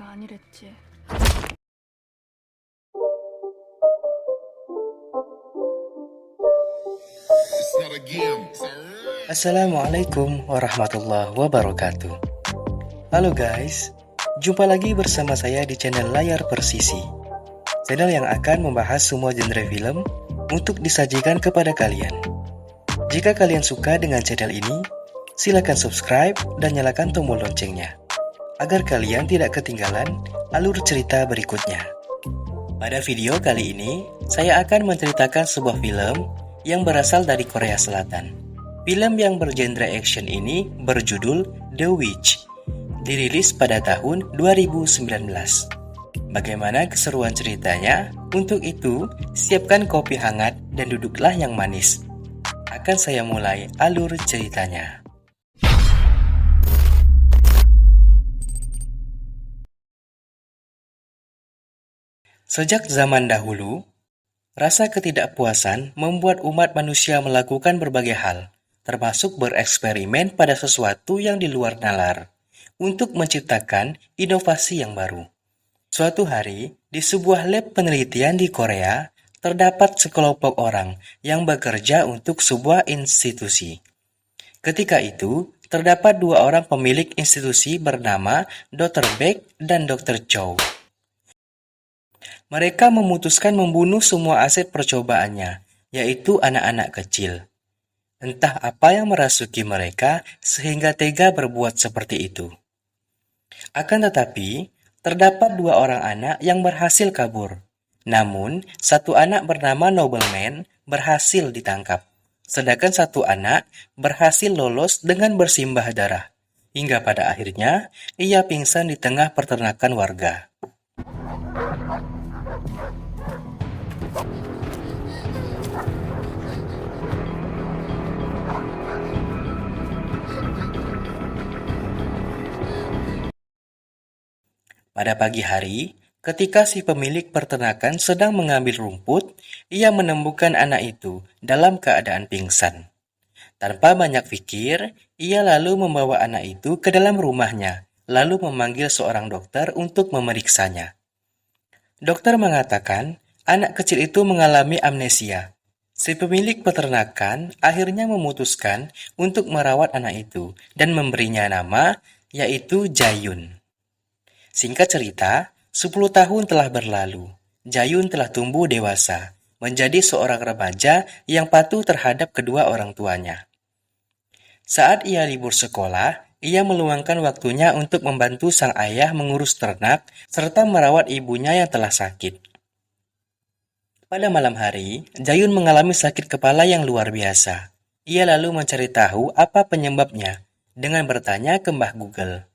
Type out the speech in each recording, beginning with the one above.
아니랬지. Assalamualaikum warahmatullahi wabarakatuh. Halo guys, jumpa lagi bersama saya di channel Layar Persisi, channel yang akan membahas semua genre film untuk disajikan kepada kalian. Jika kalian suka dengan channel ini, silakan subscribe dan nyalakan tombol loncengnya, agar kalian tidak ketinggalan alur cerita berikutnya. Pada video kali ini, saya akan menceritakan sebuah film yang berasal dari Korea Selatan. Film yang bergenre action ini berjudul The Witch, dirilis pada tahun 2019. Bagaimana keseruan ceritanya? Untuk itu, siapkan kopi hangat dan duduklah yang manis. Akan saya mulai alur ceritanya. Sejak zaman dahulu, rasa ketidakpuasan membuat umat manusia melakukan berbagai hal, termasuk bereksperimen pada sesuatu yang di luar nalar, untuk menciptakan inovasi yang baru. Suatu hari, di sebuah lab penelitian di Korea, terdapat sekelompok orang yang bekerja untuk sebuah institusi. Ketika itu, terdapat dua orang pemilik institusi bernama Dr. Beck dan Dr. Chow. Mereka memutuskan membunuh semua aset percobaannya, yaitu anak-anak kecil. Entah apa yang merasuki mereka sehingga tega berbuat seperti itu. Akan tetapi, terdapat dua orang anak yang berhasil kabur. Namun, satu anak bernama Nobleman berhasil ditangkap. Sedangkan satu anak berhasil lolos dengan bersimbah darah. Hingga pada akhirnya, ia pingsan di tengah peternakan warga. Pada pagi hari, ketika si pemilik peternakan sedang mengambil rumput, ia menemukan anak itu dalam keadaan pingsan. Tanpa banyak pikir, ia lalu membawa anak itu ke dalam rumahnya, lalu memanggil seorang dokter untuk memeriksanya. Dokter mengatakan, anak kecil itu mengalami amnesia. Si pemilik peternakan akhirnya memutuskan untuk merawat anak itu dan memberinya nama, yaitu Jayun. Singkat cerita, 10 tahun telah berlalu. Jayun telah tumbuh dewasa, menjadi seorang remaja yang patuh terhadap kedua orang tuanya. Saat ia libur sekolah, ia meluangkan waktunya untuk membantu sang ayah mengurus ternak serta merawat ibunya yang telah sakit. Pada malam hari, Jayun mengalami sakit kepala yang luar biasa. Ia lalu mencari tahu apa penyebabnya dengan bertanya ke Mbah Google.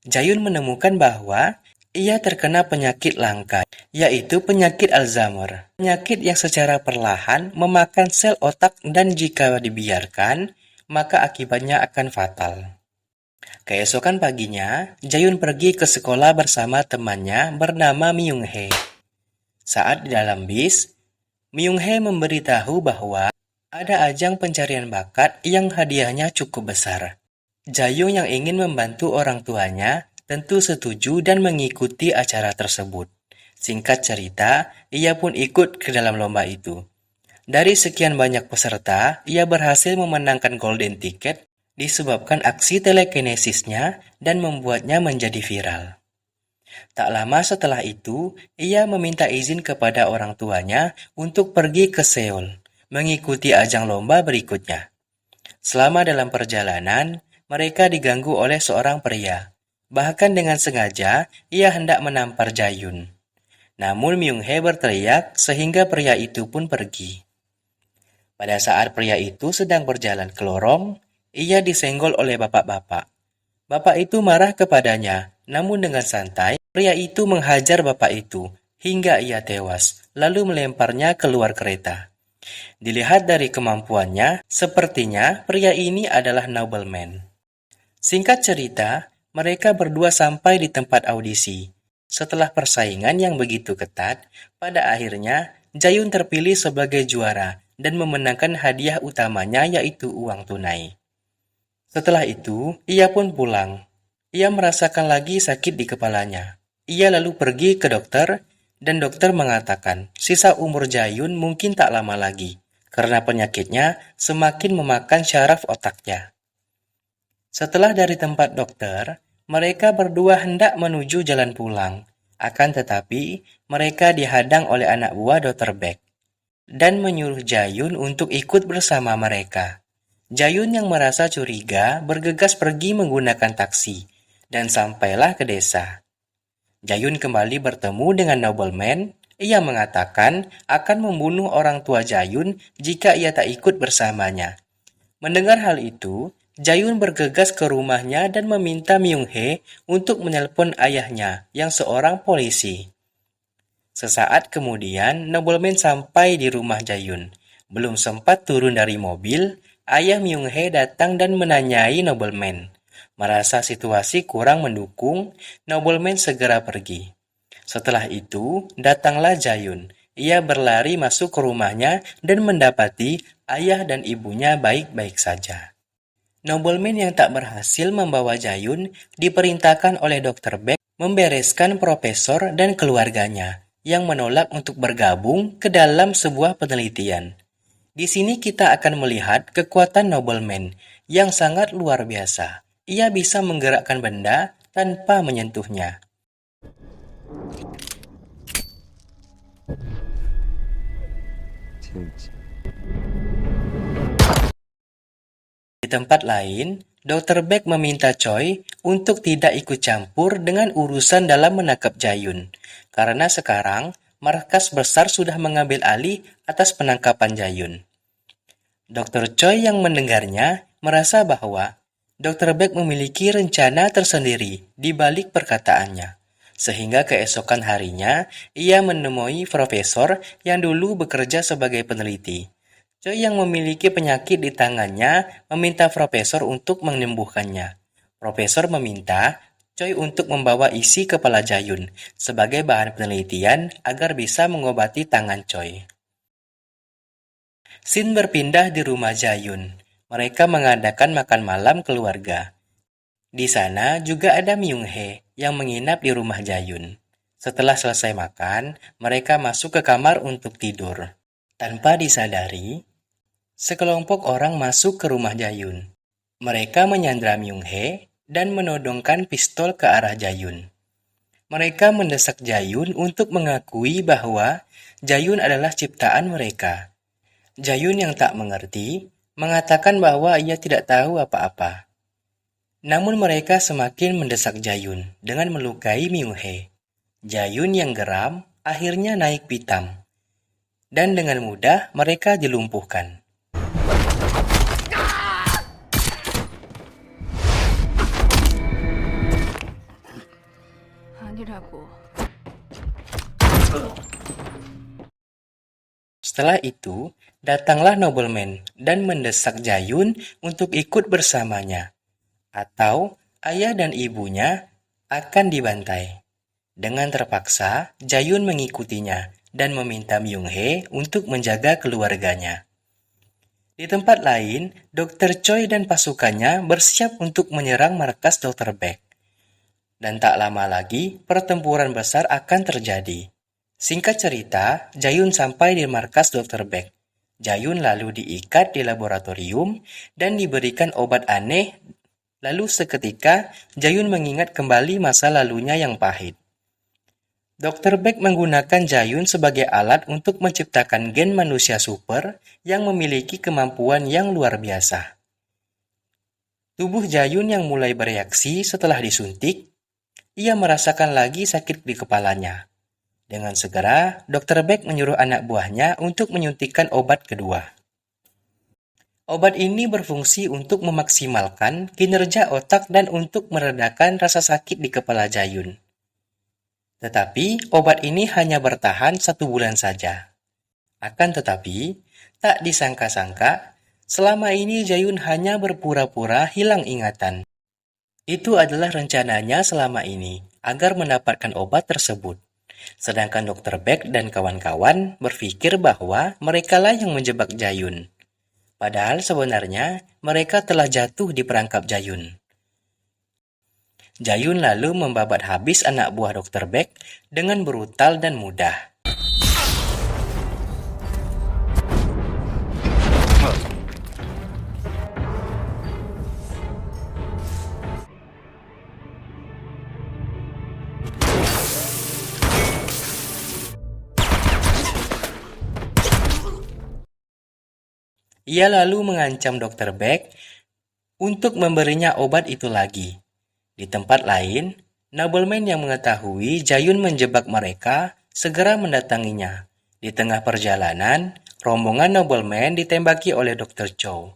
Jayun menemukan bahwa ia terkena penyakit langka, yaitu penyakit Alzheimer. Penyakit yang secara perlahan memakan sel otak dan jika dibiarkan, maka akibatnya akan fatal. Keesokan paginya, Jayun pergi ke sekolah bersama temannya bernama Myung-hee. Saat di dalam bis, Myung-hee memberitahu bahwa ada ajang pencarian bakat yang hadiahnya cukup besar. Jayun yang ingin membantu orang tuanya tentu setuju dan mengikuti acara tersebut. Singkat cerita, ia pun ikut ke dalam lomba itu. Dari sekian banyak peserta, ia berhasil memenangkan golden ticket disebabkan aksi telekinesisnya dan membuatnya menjadi viral. Tak lama setelah itu, ia meminta izin kepada orang tuanya untuk pergi ke Seoul, mengikuti ajang lomba berikutnya. Selama dalam perjalanan, mereka diganggu oleh seorang pria. Bahkan dengan sengaja, ia hendak menampar Jayun. Namun Myung-hee berteriak sehingga pria itu pun pergi. Pada saat pria itu sedang berjalan ke lorong, ia disenggol oleh bapak-bapak. Bapak itu marah kepadanya, namun dengan santai, pria itu menghajar bapak itu hingga ia tewas, lalu melemparnya keluar kereta. Dilihat dari kemampuannya, sepertinya pria ini adalah nobleman. Singkat cerita, mereka berdua sampai di tempat audisi. Setelah persaingan yang begitu ketat, pada akhirnya Jayun terpilih sebagai juara dan memenangkan hadiah utamanya yaitu uang tunai. Setelah itu, ia pun pulang. Ia merasakan lagi sakit di kepalanya. Ia lalu pergi ke dokter, dan dokter mengatakan sisa umur Jayun mungkin tak lama lagi, karena penyakitnya semakin memakan syaraf otaknya. Setelah dari tempat dokter, mereka berdua hendak menuju jalan pulang. Akan tetapi, mereka dihadang oleh anak buah Dr. Beck dan menyuruh Jayun untuk ikut bersama mereka. Jayun yang merasa curiga bergegas pergi menggunakan taksi dan sampailah ke desa. Jayun kembali bertemu dengan nobleman. Ia mengatakan akan membunuh orang tua Jayun jika ia tak ikut bersamanya. Mendengar hal itu, Jayun bergegas ke rumahnya dan meminta Myung-hee untuk menelpon ayahnya yang seorang polisi. Sesaat kemudian, nobleman sampai di rumah Jayun. Belum sempat turun dari mobil, ayah Myung-hee datang dan menanyai nobleman. Merasa situasi kurang mendukung, nobleman segera pergi. Setelah itu, datanglah Jayun. Ia berlari masuk ke rumahnya dan mendapati ayah dan ibunya baik-baik saja. Nobleman yang tak berhasil membawa Jayun diperintahkan oleh Dr. Beck membereskan profesor dan keluarganya yang menolak untuk bergabung ke dalam sebuah penelitian. Di sini kita akan melihat kekuatan nobleman yang sangat luar biasa. Ia bisa menggerakkan benda tanpa menyentuhnya. Di tempat lain, Dr. Beck meminta Choi untuk tidak ikut campur dengan urusan dalam menangkap Jayun, karena sekarang markas besar sudah mengambil alih atas penangkapan Jayun. Dr. Choi yang mendengarnya merasa bahwa Dr. Beck memiliki rencana tersendiri di balik perkataannya, sehingga keesokan harinya ia menemui profesor yang dulu bekerja sebagai peneliti. Choi yang memiliki penyakit di tangannya meminta profesor untuk menyembuhkannya. Profesor meminta Choi untuk membawa isi kepala Jayun sebagai bahan penelitian agar bisa mengobati tangan Choi. Scene berpindah di rumah Jayun. Mereka mengadakan makan malam keluarga. Di sana juga ada Myung-hee yang menginap di rumah Jayun. Setelah selesai makan, mereka masuk ke kamar untuk tidur. Tanpa disadari, sekelompok orang masuk ke rumah Jayun. Mereka menyandra Myung-hee dan menodongkan pistol ke arah Jayun. Mereka mendesak Jayun untuk mengakui bahwa Jayun adalah ciptaan mereka. Jayun yang tak mengerti mengatakan bahwa ia tidak tahu apa-apa. Namun mereka semakin mendesak Jayun dengan melukai Myung-hee. Jayun yang geram akhirnya naik pitam. Dan dengan mudah mereka dilumpuhkan. Setelah itu, datanglah nobleman dan mendesak Jayun untuk ikut bersamanya, atau ayah dan ibunya akan dibantai. Dengan terpaksa, Jayun mengikutinya dan meminta Myung-hee untuk menjaga keluarganya. Di tempat lain, Dr. Choi dan pasukannya bersiap untuk menyerang markas Dr. Beck. Dan tak lama lagi, pertempuran besar akan terjadi. Singkat cerita, Jayun sampai di markas Dr. Beck. Jayun lalu diikat di laboratorium dan diberikan obat aneh. Lalu seketika, Jayun mengingat kembali masa lalunya yang pahit. Dr. Beck menggunakan Jayun sebagai alat untuk menciptakan gen manusia super yang memiliki kemampuan yang luar biasa. Tubuh Jayun yang mulai bereaksi setelah disuntik, ia merasakan lagi sakit di kepalanya. Dengan segera, Dr. Beck menyuruh anak buahnya untuk menyuntikkan obat kedua. Obat ini berfungsi untuk memaksimalkan kinerja otak dan untuk meredakan rasa sakit di kepala Jayun. Tetapi, obat ini hanya bertahan 1 bulan saja. Akan tetapi, tak disangka-sangka, selama ini Jayun hanya berpura-pura hilang ingatan. Itu adalah rencananya selama ini, agar mendapatkan obat tersebut. Sedangkan Dr. Beck dan kawan-kawan berpikir bahwa merekalah yang menjebak Jayun. Padahal sebenarnya mereka telah jatuh di perangkap Jayun. Jayun lalu membabat habis anak buah Dr. Beck dengan brutal dan mudah. Ia lalu mengancam Dr. Beck untuk memberinya obat itu lagi. Di tempat lain, nobleman yang mengetahui Jayun menjebak mereka segera mendatanginya. Di tengah perjalanan, rombongan nobleman ditembaki oleh Dr. Chow.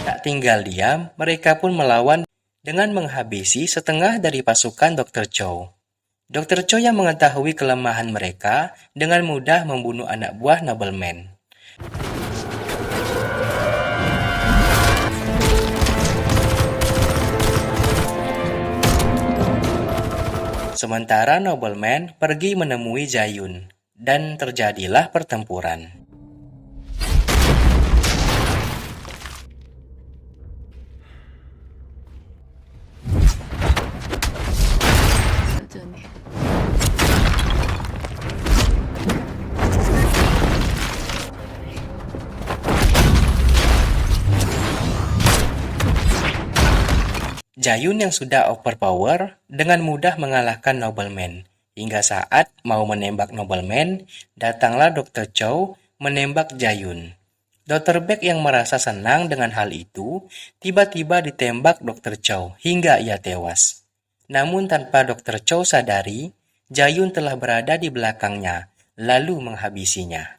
Tak tinggal diam, mereka pun melawan dengan menghabisi setengah dari pasukan Dr. Chow. Dr. Chow yang mengetahui kelemahan mereka dengan mudah membunuh anak buah nobleman. Sementara nobleman pergi menemui Jayun, dan terjadilah pertempuran. Jayun yang sudah overpower dengan mudah mengalahkan nobleman. Hingga saat mau menembak nobleman, datanglah Dr. Chow menembak Jayun. Dr. Beck yang merasa senang dengan hal itu, tiba-tiba ditembak Dr. Chow hingga ia tewas. Namun tanpa Dr. Chow sadari, Jayun telah berada di belakangnya, lalu menghabisinya.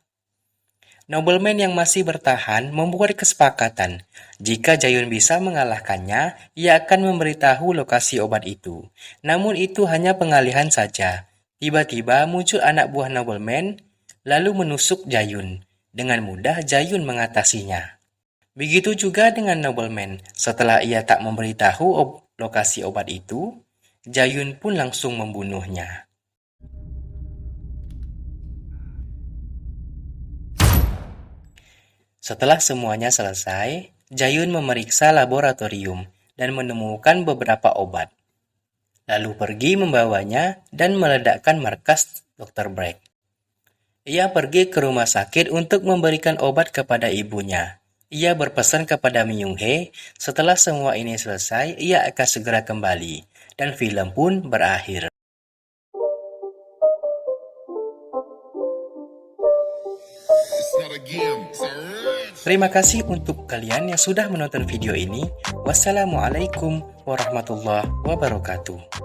Nobleman yang masih bertahan membuat kesepakatan. Jika Jayun bisa mengalahkannya, ia akan memberitahu lokasi obat itu. Namun itu hanya pengalihan saja. Tiba-tiba muncul anak buah nobleman, lalu menusuk Jayun. Dengan mudah Jayun mengatasinya. Begitu juga dengan nobleman. Setelah ia tak memberitahu lokasi obat itu, Jayun pun langsung membunuhnya. Setelah semuanya selesai, Jayun memeriksa laboratorium dan menemukan beberapa obat. Lalu pergi membawanya dan meledakkan markas Dr. Beck. Ia pergi ke rumah sakit untuk memberikan obat kepada ibunya. Ia berpesan kepada Myung-hee, setelah semua ini selesai, ia akan segera kembali. Dan film pun berakhir. Terima kasih untuk kalian yang sudah menonton video ini. Wassalamualaikum warahmatullahi wabarakatuh.